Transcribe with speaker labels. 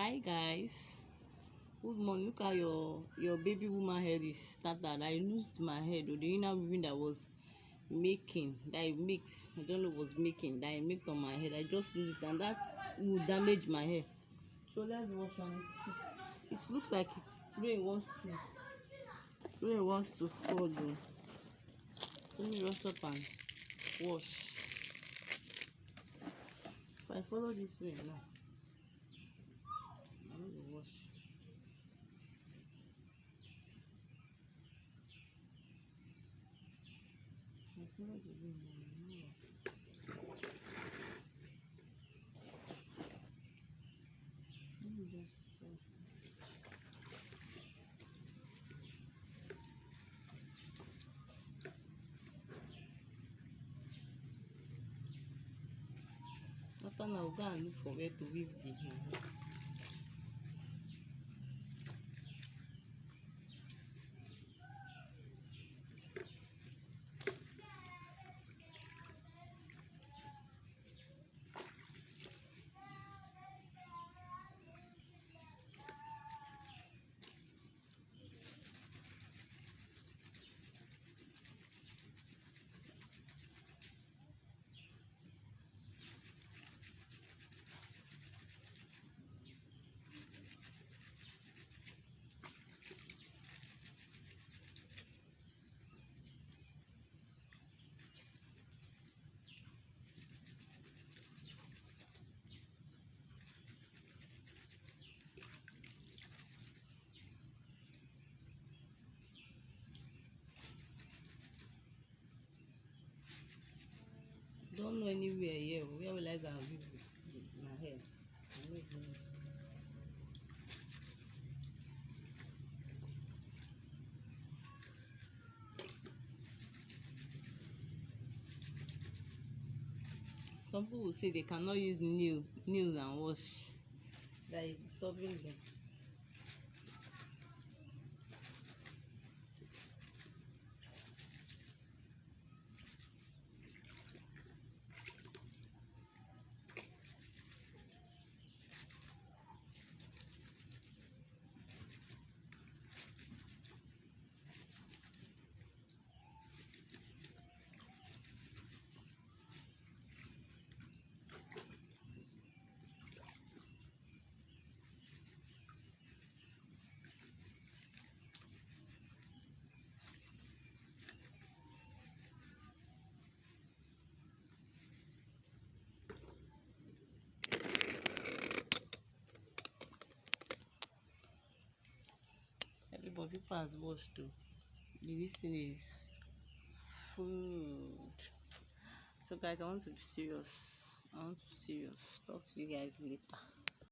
Speaker 1: Hi guys, good morning. Look how your baby woman hair is started. I lose my hair though. The inner weaving that was making, that I mixed, I don't know was making, that I mixed on my head. I just lose it, and that will damage my hair. So let's wash on it. It looks like rain wants to fall though. Let me rest up and wash. If I follow this way now, I need to wash. I follow the way now. Let me just wash. After now, we'll go and look for where to weave the hair. Don't know anywhere here. Where will I go and weave my hair? I don't even know. Some people will say they cannot use nails and wash. That is disturbing them. Everybody, people has washed too. This thing is food. So guys, I want to be serious. I want to be serious. Talk to you guys later.